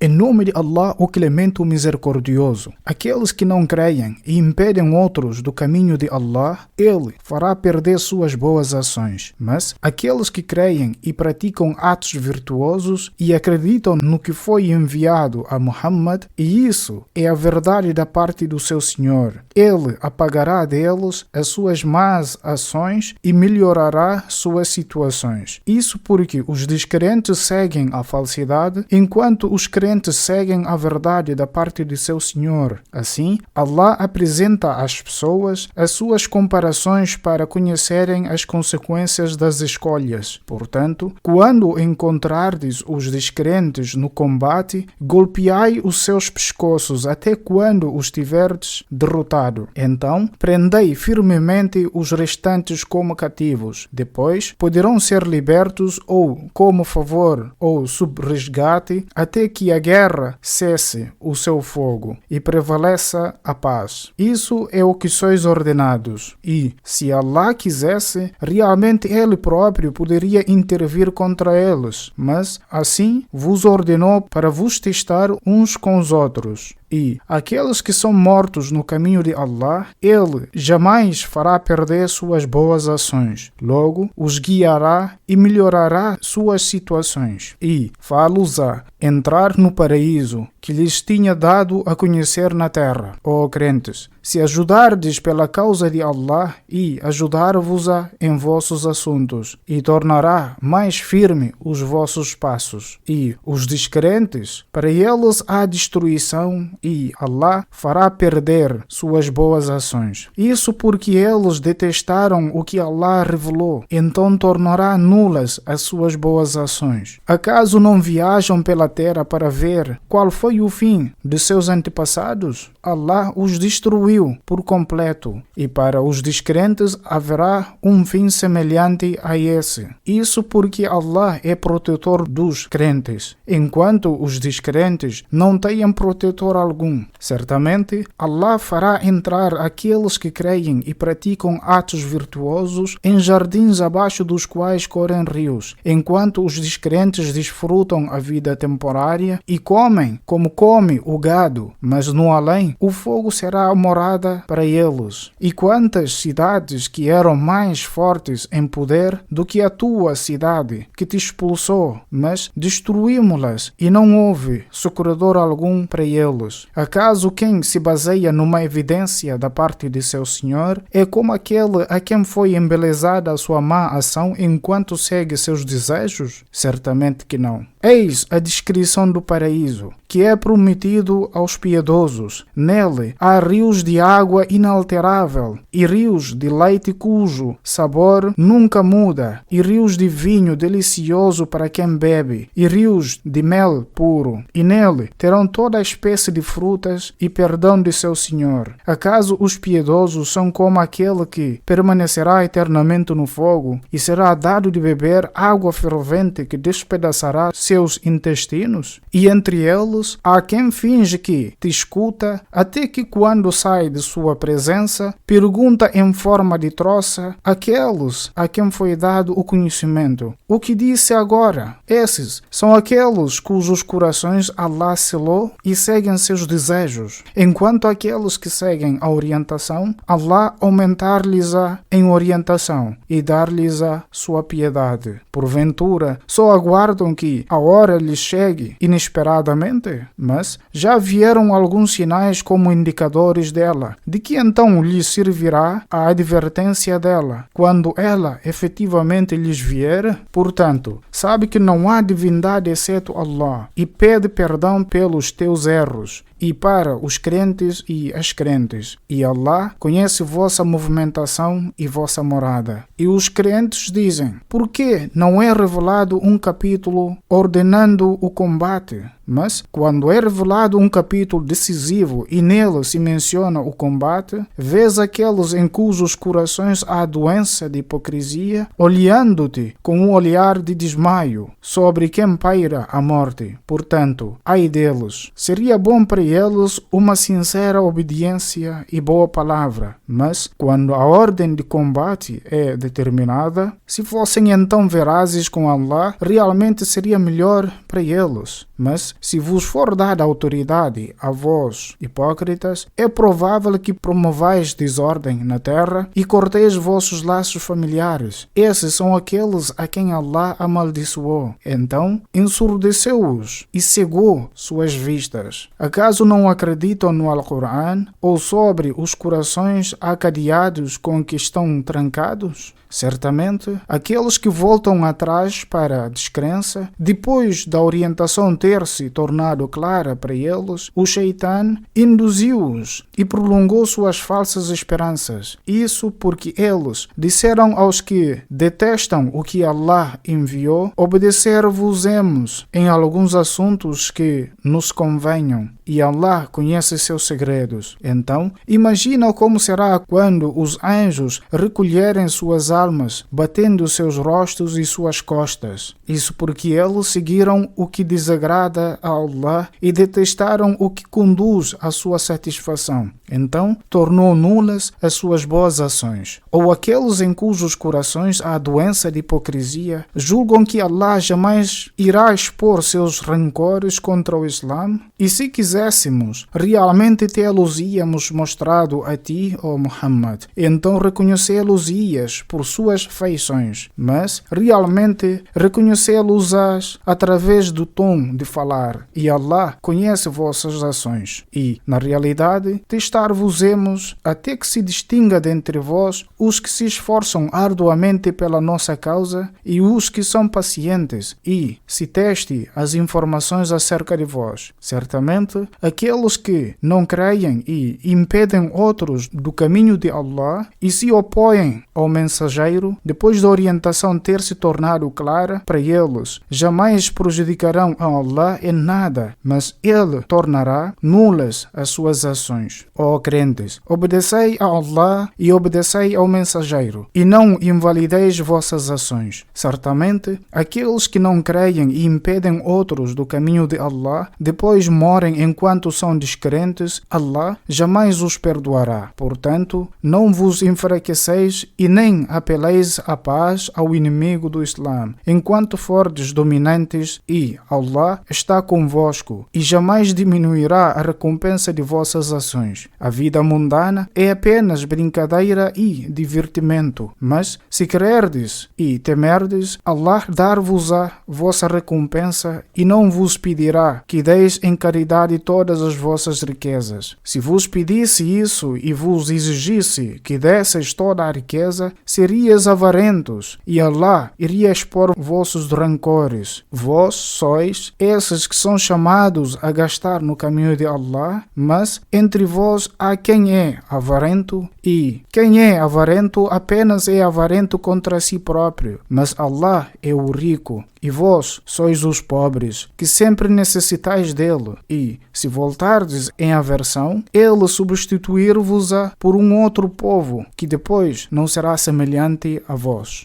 Em nome de Allah, o Clemente, o Misericordioso, aqueles que não creem e impedem outros do caminho de Allah, Ele fará perder suas boas ações. Mas aqueles que creem e praticam atos virtuosos e acreditam no que foi enviado a Muhammad, e isso é a verdade da parte do seu Senhor, Ele apagará deles as suas más ações e melhorará suas situações. Isso porque os descrentes seguem a falsidade, enquanto os crentes seguem a verdade da parte de seu Senhor. Assim, Allah apresenta às pessoas as suas comparações para conhecerem as consequências das escolhas. Portanto, quando encontrardes os descrentes no combate, golpeai os seus pescoços até quando os tiverdes derrotado. Então, prendei firmemente os restantes como cativos. Depois, poderão ser libertos ou como favor ou sob resgate até que a guerra cesse o seu fogo e prevaleça a paz. Isso é o que sois ordenados. E, se Allah quisesse, realmente Ele próprio poderia intervir contra eles, mas assim vos ordenou para vos testar uns com os outros. E aqueles que são mortos no caminho de Allah, Ele jamais fará perder suas boas ações. Logo, os guiará e melhorará suas situações. E fá-los-á entrar no paraíso que lhes tinha dado a conhecer na terra. Ó crentes, se ajudardes pela causa de Allah e ajudar-vos-á em vossos assuntos, e tornará mais firme os vossos passos. E os descrentes, para eles há destruição, e Allah fará perder suas boas ações. Isso porque eles detestaram o que Allah revelou, então tornará nulas as suas boas ações. Acaso não viajam pela terra para ver qual foi o fim de seus antepassados? Allah os destruiu por completo, e para os descrentes haverá um fim semelhante a esse. Isso porque Allah é protetor dos crentes, enquanto os descrentes não têm protetor algum. Certamente, Allah fará entrar aqueles que creem e praticam atos virtuosos em jardins abaixo dos quais correm rios, enquanto os descrentes desfrutam a vida temporária e comem como come o gado, mas no além o fogo será a morada para eles. E quantas cidades que eram mais fortes em poder do que a tua cidade, que te expulsou, mas destruímos-las e não houve socorredor algum para eles. Acaso quem se baseia numa evidência da parte de seu Senhor é como aquele a quem foi embelezada a sua má ação enquanto segue seus desejos? Certamente que não. Eis a descrição do paraíso, que é prometido aos piedosos. Nele há rios de água inalterável, e rios de leite cujo sabor nunca muda, e rios de vinho delicioso para quem bebe, e rios de mel puro. E nele terão toda a espécie de frutas e perdão de seu Senhor. Acaso os piedosos são como aquele que permanecerá eternamente no fogo, e será dado de beber água fervente que despedaçará seus intestinos? E entre eles há quem finge que te escuta, até que quando sai de sua presença, pergunta em forma de troça aqueles a quem foi dado o conhecimento: o que disse agora? Esses são aqueles cujos corações Allah selou e seguem seus desejos, enquanto aqueles que seguem a orientação, Allah aumentar-lhes-á em orientação e dar-lhes-á sua piedade. Porventura, só aguardam que a hora lhes chegue inesperadamente? Mas já vieram alguns sinais como indicadores dela. De que então lhes servirá a advertência dela, quando ela efetivamente lhes vier? Portanto, sabe que não há divindade exceto Allah, e pede perdão pelos teus erros, e para os crentes e as crentes. E Allah conhece vossa movimentação e vossa morada. E os crentes dizem: por que não é revelado um capítulo ordenando o combate? Mas, quando é revelado um capítulo decisivo e nele se menciona o combate, vês aqueles em cujos corações há doença de hipocrisia, olhando-te com um olhar de desmaio, sobre quem paira a morte. Portanto, ai deles, seria bom para eles uma sincera obediência e boa palavra, mas, quando a ordem de combate é determinada, se fossem então verazes com Allah, realmente seria melhor para eles. Mas, se vos for dada autoridade a vós, hipócritas, é provável que promovais desordem na terra e corteis vossos laços familiares. Esses são aqueles a quem Allah amaldiçoou. Então ensurdeceu-os e cegou suas vistas. Acaso não acreditam no Alcorão ou sobre os corações acadeados com que estão trancados? Certamente, aqueles que voltam atrás para a descrença, depois da orientação ter se tornado clara para eles, o Shaitan induziu-os e prolongou suas falsas esperanças. Isso porque eles disseram aos que detestam o que Allah enviou, obedecer-vos-emos em alguns assuntos que nos convenham, e Allah conhece seus segredos. Então, imagina como será quando os anjos recolherem suas almas, batendo seus rostos e suas costas. Isso porque eles seguiram o que desagrada a Allah e detestaram o que conduz à sua satisfação. Então, tornou nulas as suas boas ações. Ou aqueles em cujos corações há doença de hipocrisia, julgam que Allah jamais irá expor seus rancores contra o Islã? E se quiséssemos, realmente tê-los-íamos mostrado a ti, ó Muhammad. Então reconhecê-los-ias por suas feições, mas realmente reconhecê-los-ás através do tom de falar. E Allah conhece vossas ações. E, na realidade, testar-vos-emos até que se distinga dentre vós os que se esforçam arduamente pela nossa causa e os que são pacientes, e se teste as informações acerca de vós. Certamente, aqueles que não creem e impedem outros do caminho de Allah e se opõem ao mensageiro, depois da orientação ter se tornado clara para eles, jamais prejudicarão a Allah em nada, mas Ele tornará nulas as suas ações. Ó crentes, obedecei a Allah e obedecei ao mensageiro, e não invalideis vossas ações. Certamente, aqueles que não creem e impedem outros do caminho de Allah, depois morem enquanto são descrentes, Allah jamais os perdoará. Portanto, não vos enfraqueceis e nem apeleis a paz ao inimigo do Islã, enquanto fordes dominantes, e Allah está convosco e jamais diminuirá a recompensa de vossas ações. A vida mundana é apenas brincadeira e divertimento, mas se crerdes e temerdes, Allah dar-vos-á vossa recompensa e não vos pedirá que deis em caridade todas as vossas riquezas. Se vos pedisse isso e vos exigisse que desseis toda a riqueza, serias avarentos e Allah iria expor vossos rancores. Vós sois esses que são chamados a gastar no caminho de Allah, mas entre vós há quem é avarento, e quem é avarento apenas é avarento contra si próprio, mas Allah é o rico. E vós sois os pobres, que sempre necessitais dele, e, se voltardes em aversão, ele substituir-vos-á por um outro povo, que depois não será semelhante a vós.